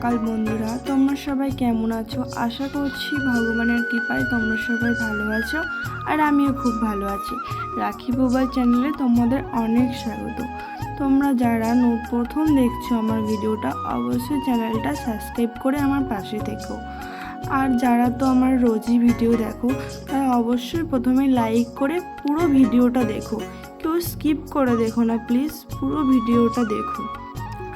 সকাল বন্ধুরা, তোমরা সবাই কেমন আছো? আশা করছি ভগবানের কৃপায় তোমরা সবাই ভালো আছো আর আমিও খুব ভালো আছি। রাখি বুবাই চ্যানেলে তোমাদের অনেক স্বাগত। তোমরা যারা প্রথম দেখছো আমার ভিডিওটা, অবশ্যই চ্যানেলটা সাবস্ক্রাইব করে আমার পাশে থেকো। আর যারা তো আমার রোজই ভিডিও দেখো, তারা অবশ্যই প্রথমে লাইক করে পুরো ভিডিওটা দেখো। কেউ স্কিপ করে দেখো না প্লিজ, পুরো ভিডিওটা দেখো।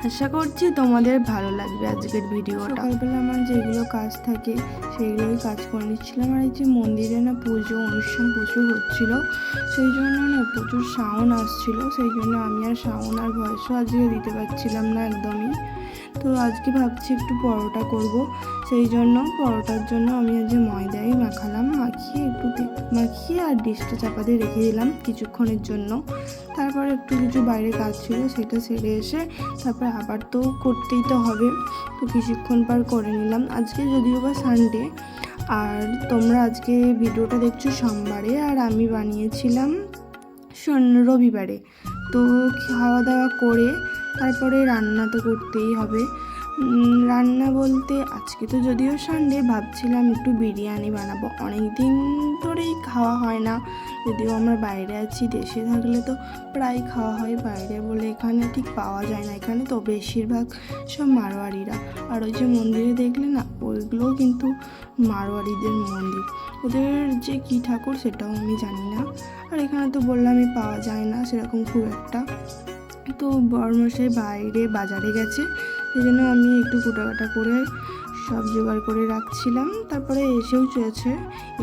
আশা করছি তোমাদের ভালো লাগবে আজকের ভিডিওটা। সকালবেলা আমার যেগুলো কাজ থাকে সেইগুলোই কাজ করে নিচ্ছিলাম। আর এই যে মন্দিরে না পুজো অনুষ্ঠান প্রচুর হচ্ছিল, সেই জন্য না প্রচুর সাউন্ড আসছিল, সেই জন্য আমি আর সাউন্ড আর ভয়েসও আজকে দিতে পারছিলাম না একদমই। তো আজকে ভাবছি একটু পরোটা করব, সেই জন্য পরোটার জন্য আমি আজ ময়দাই মাখালাম, মাখিয়ে আর ডিশটা চাপা দিয়ে রেখে দিলাম কিছুক্ষণের জন্য। তারপর একটু কিছু বাইরে কাজ ছিল, সেটা সেরে এসে তারপর আবার তো করতেই তো হবে, তো কিছুক্ষণ পর করে নিলাম। আজকে যদিও বা সানডে, আর তোমরা আজকে ভিডিওটা দেখছো সোমবারে, আর আমি বানিয়েছিলাম রবিবারে। তো খাওয়া দাওয়া করে তারপরে রান্না তো করতেই হবে। রান্না বলতে আজকে তো যদিও সানডে, ভাবছিলাম একটু বিরিয়ানি বানাবো। অনেক দিন ধরেই খাওয়া হয় না, যদিও আমরা বাইরে আছি। দেশে থাকলে তো প্রায় খাওয়া হয়, বাইরে বলে এখানে ঠিক পাওয়া যায় না। এখানে তো বেশিরভাগ সব মারোয়ারিরা, আর ওই যে মন্দিরে দেখলে না, ওইগুলোও কিন্তু মারোয়ারিদের মন্দির। ওদের যে কী ঠাকুর সেটাও আমি জানি না, আর এখানে তো বললামই পাওয়া যায় না সেরকম খুব একটা। তো বড়মশাই বাইরে বাজারে গেছে, সেই জন্য আমি একটু কুটাকাটা করে সব জোগাড় করে রাখছিলাম। তারপরে এসেও চলেছে,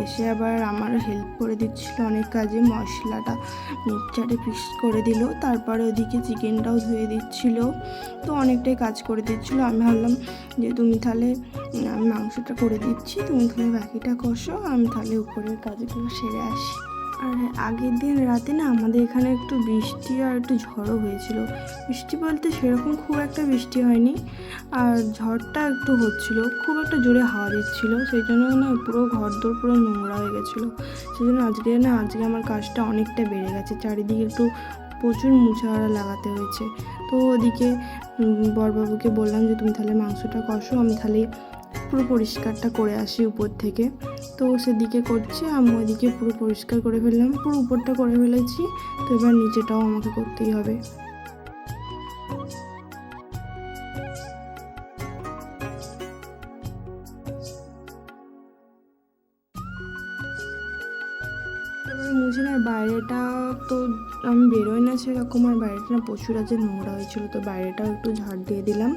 এসে আবার আমার হেল্প করে দিচ্ছিল অনেক কাজে। মশলাটা মিক্সচারে পিস করে দিল, তারপরে ওদিকে চিকেনটাও ধুয়ে দিচ্ছিল, তো অনেকটাই কাজ করে দিচ্ছিল। আমি ভাবলাম যে তুমি তাহলে, আমি মাংসটা করে দিচ্ছি, তুমি তাহলে বাকিটা কষো, আমি তাহলে উপরের কাজগুলো সেরে আসি। আর আগের দিন রাতে না আমাদের এখানে একটু বৃষ্টি আর একটু ঝড়ও হয়েছিল। বৃষ্টি বলতে সেরকম খুব একটা বৃষ্টি হয়নি, আর ঝড়টা একটু হচ্ছিল, খুব একটা জোরে হাওয়া দিচ্ছিল, সেই জন্য না পুরো ঘরদোর পুরো নোংরা হয়ে গেছিলো। সেই জন্য আজকে আমার কাজটা অনেকটা বেড়ে গেছে, চারিদিকে একটু প্রচুর মুছাড়া লাগাতে হয়েছে। তো ওদিকে বড়বাবুকে বললাম যে তুমি তাহলে মাংসটা কষো, আমি তাহলে পুরো পরিষ্কারটা করে আসি উপর থেকে। তো সেদিকে করছি, আমি ওইদিকে পুরো পরিষ্কার করে ফেললাম, পুরো উপরটা করে ফেলেছি। তো এবার নিচেটাও আমাকে করতেই হবে। তারপরে মুছে না বাইরেটা তো আমি বেরোই না সেরকম, আর বাইরেটা না প্রচুর আছে নোংরা হয়েছিল, তো বাইরেটাও একটু ঝাড় দিয়ে দিলাম।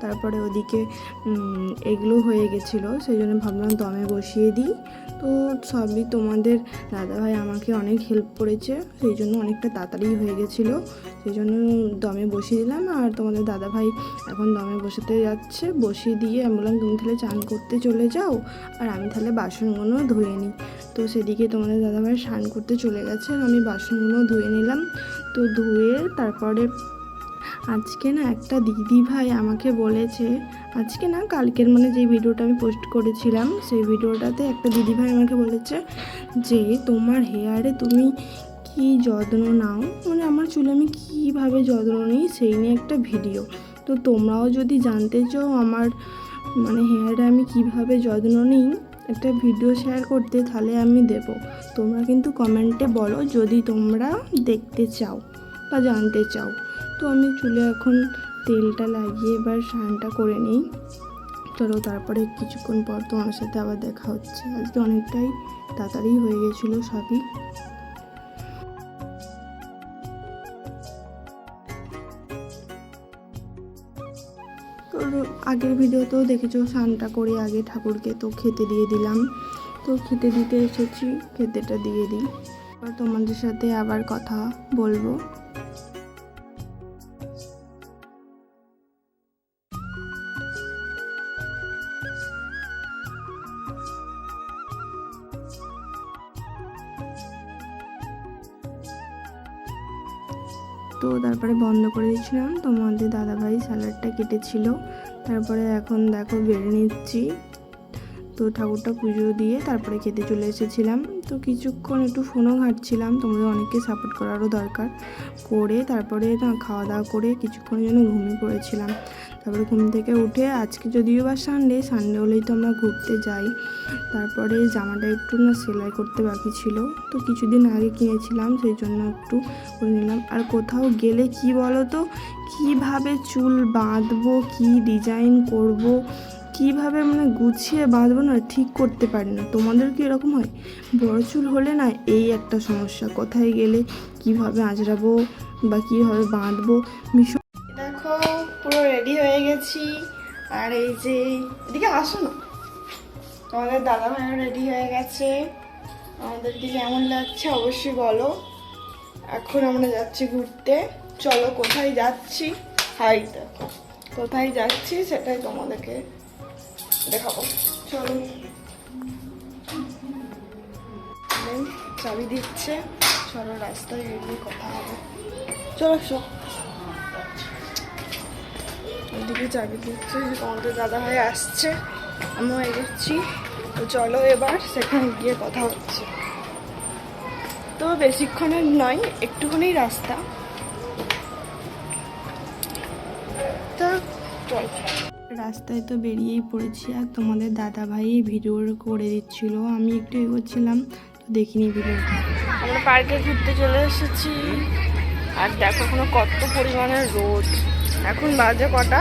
তারপরে ওদিকে এগুলো হয়ে গেছিলো, সেই জন্য ভাবলাম দমে বসিয়ে দিই। তো সবই তোমাদের দাদাভাই আমাকে অনেক হেল্প করেছে, সেই জন্য অনেকটা তাড়াতাড়ি হয়ে গেছিলো, সেই জন্য দমে বসিয়ে দিলাম। আর তোমাদের দাদাভাই এখন দমে বসাতে যাচ্ছে, বসিয়ে দিয়ে আমি বললাম তুমি তাহলে চান করতে চলে যাও, আর আমি তাহলে বাসনগুলো ধুয়ে নিই। তো সেদিকে তোমাদের দাদাভাই স্নান করতে চলে গেছে, আর আমি বাসনগুলো ধুয়ে নিলাম। তো ধুয়ে তারপরে আজকে না একটা দিদি ভাই আমাকে বলেছে, আজকে না কালকের মানে যে ভিডিওটা আমি পোস্ট করেছিলাম সেই ভিডিওটাতে একটা দিদি ভাই আমাকে বলেছে যে তোমার হেয়ারে তুমি কি যত্ন নাও, মানে আমার চুলে আমি কীভাবে যত্ন নিই সেই নিয়ে একটা ভিডিও। তো তোমরাও যদি জানতে চাও আমার মানে হেয়ারে আমি কিভাবে যত্ন নিই, একটা ভিডিও শেয়ার করতে, তাহলে আমি দেব। তোমরা কিন্তু কমেন্টে বলো যদি তোমরা দেখতে চাও বা জানতে চাও। তো আমি চুলে এখন তেলটা লাগিয়ে এবার স্নানটা করে নিই। চলো তারপরে কিছুক্ষণ পর তোমার সাথে আবার দেখা হচ্ছে। আজকে অনেকটাই তাড়াতাড়ি হয়ে গেছিলো সবই। তো আগের ভিডিওতেও দেখেছো স্নানটা করে আগে ঠাকুরকে তো খেতে দিয়ে দিলাম। তো খেতে দিতে এসেছি, খেতেটা দিয়ে দিই, এবার তোমাদের সাথে আবার কথা বলবো। তো তারপরে বন্ধ করে দিয়েছিলাম, তোমাদের দাদাভাই স্যালাডটা কেটেছিল, তারপরে এখন দেখো বেড়ে নিচ্ছি। তো তো ঠাকুরটা পুজো দিয়ে তারপরে খেতে চলে এসেছিলাম। তো কিছুক্ষণ একটু ফোনও ঘাঁটছিলাম, তোমাদের অনেককে সাপোর্ট করারও দরকার, করে তারপরে না খাওয়া দাওয়া করে কিছুক্ষণের জন্য ঘুমিয়ে পড়েছিলাম। তারপরে ঘুম থেকে উঠে, আজকে যদিও বা সানডে হলেই তো আমরা ঘুরতে যাই। তারপরে জামাটা একটু না সেলাই করতে বাকি ছিল, তো কিছুদিন আগে কিনেছিলাম, সেই জন্য একটু করে নিলাম। আর কোথাও গেলে কি বলো তো, কীভাবে চুল বাঁধবো, কি ডিজাইন করব, কিভাবে মানে গুছিয়ে বাঁধবো না ঠিক করতে পারি না। তোমাদের কি এরকম হয়? বড় চুল হলে না এই একটা সমস্যা, কোথায় গেলে কিভাবে আঁচড়াবো বা কীভাবে বাঁধবো ভীষণ। দেখো পুরো রেডি হয়ে গেছি, আর এই যে এদিকে আসো না, তোমাদের দাদা ভাইও রেডি হয়ে গেছে। আমাদেরকে কেমন লাগছে অবশ্যই বলো। এখন আমরা যাচ্ছি ঘুরতে, চলো কোথায় যাচ্ছি, হাই দেখো কোথায় যাচ্ছি সেটাই তোমাদেরকে দেখাবো, চলো। চাবি দিচ্ছে, চলো রাস্তায় গিয়ে কথা হবে, চলো এসো। ওইদিকে চাবি দিচ্ছে, তোমাদের দাদা ভাই আসছে, আমিও এগোচ্ছি, তো চলো এবার সেখানে গিয়ে কথা হচ্ছে। তো বেশিক্ষণের নয়, একটুখানি রাস্তা, তো চল। রাস্তায় তো বেরিয়েই পড়েছি, আর তোমাদের দাদা ভাই ভিডিও করে দিচ্ছিল, আমি একটু এগোচ্ছিলাম তো দেখিনি ভিডিওটা। আমরা পার্কে ঘুরতে চলে এসেছি, আর দেখো এখনো কত পরিমাণে রোদ। এখন বাজে কটা,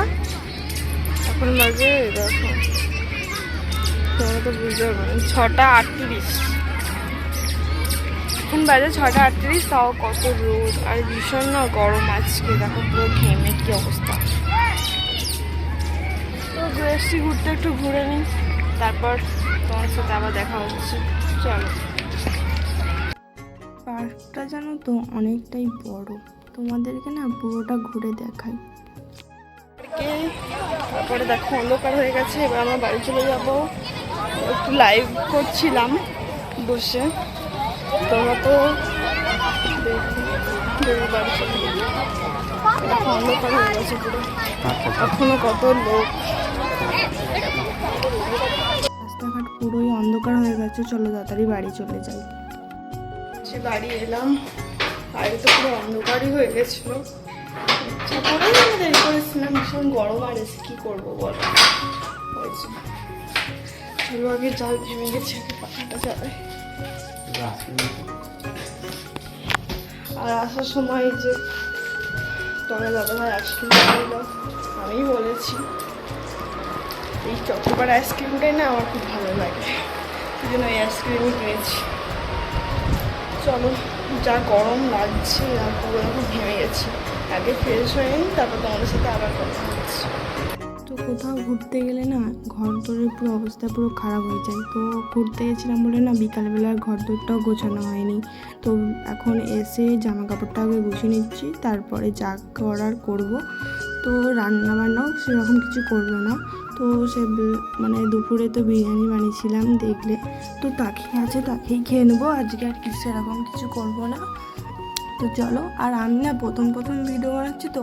এখন বাজে দেখো, তোমরা তো বুঝতে পারবে না, 6:38। এখন বাজে 6:38, তাও কত রোদ আর ভীষণ না গরম আজকে, দেখো পুরো ঘেমে কি অবস্থা। তো এসছি ঘুরতে, একটু ঘুরে নিই, তারপর তোমার সাথে আবার দেখা হচ্ছে, চলো। পার্কটা জানো তো অনেকটাই বড়, তোমাদেরকে না পুরোটা ঘুরে দেখাই। তারপরে দেখো অন্ধকার হয়ে গেছে, এবার আমরা বাড়ি চলে যাব। একটু লাইভ করছিলাম বসে, তোমরা তো বাড়ি চলে যাবো। দেখো অন্ধকার হয়ে গেছে পুরো, এখনো কত লোক, রাস্তাঘাট পুরোই অন্ধকার হয়ে গেছে। চলো তাড়াতাড়ি বাড়ি চলে যাই। সে বাড়ি এলাম, বাইরে তো পুরো অন্ধকারই হয়ে গেছিলো, ইচ্ছা করেই আমি দেরি করেছিলাম, ভীষণ গরম আর এসে কী করবো বলো, হয়েছে। চলো আগে জল ভেঙে গেছে, পাখাটা যাবে। আর আসার সময় যে তোমার দাদা ভাই আইসক্রিম খাইল, আমি বলেছি এই চট্টপাড় আইসক্রিমটাই না আমার খুব ভালো লাগে, এই জন্য এই আইসক্রিমই কিনেছি। চলো, যা গরম লাগছে আর পুরো খুব ঘেমে গেছি, আগে ফ্রেশ হয়ে নিই, তারপর তোমাদের সাথে আবার কথা হচ্ছে। তো কোথাও ঘুরতে গেলে না ঘর দরের পুরো অবস্থা পুরো খারাপ হয়ে যায়। তো ঘুরতে গেছিলাম বলে না বিকালবেলা ঘর দরটাও গোছানো হয়নি, তো এখন এসে জামা কাপড়টা আগে গুছিয়ে নিচ্ছি, তারপরে যা করার করব। তো রান্না বান্নাও সেরকম কিছু করবো না, তো সে মানে দুপুরে তো বিরিয়ানি বানিয়েছিলাম দেখলে, তো তাকেই আছে তাকেই খেয়ে নেবো, আজকে আর কিছু সেরকম কিছু করবো না। তো চলো, আর আমি না প্রথম ভিডিও বানাচ্ছি তো,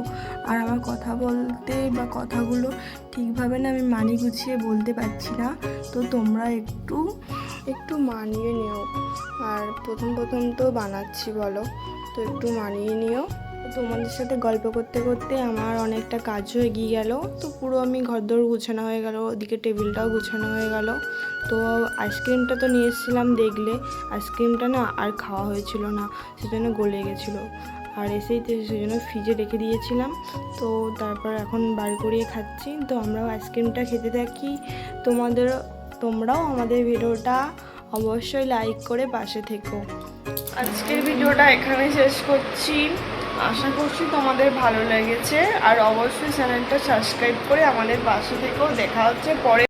আর আমার কথা বলতে বা কথাগুলো ঠিকভাবে না আমি মানিয়ে গুছিয়ে বলতে পারছি না, তো তোমরা একটু মানিয়ে নিও। আর প্রথম তো বানাচ্ছি বলো, তো একটু মানিয়ে নিও। তোমাদের সাথে গল্প করতে করতে আমার অনেকটা কাজও এগিয়ে গেল, তো পুরো আমি ঘরদোর গুছানো হয়ে গেল, ওদিকে টেবিলটাও গুছানো হয়ে গেল। তো আইসক্রিমটা তো নিয়ে এসেছিলাম দেখলে, আইসক্রিমটা না আর খাওয়া হয়েছিল না, সেজন্য গলে গেছিলো, আর এসেই তো সেজন্য ফ্রিজে রেখে দিয়েছিলাম। তো তারপর এখন বার করিয়ে খাচ্ছি। তো আমরাও আইসক্রিমটা খেতে থাকি, তোমরাও আমাদের ভিডিওটা অবশ্যই লাইক করে পাশে থেকো। আজকের ভিডিওটা এখানে শেষ করছি, আশা করছি তোমাদের ভালো লেগেছে, আর অবশ্যই চ্যানেলটা সাবস্ক্রাইব করে আমাদের পাশে থেকেও। দেখা হচ্ছে পরে।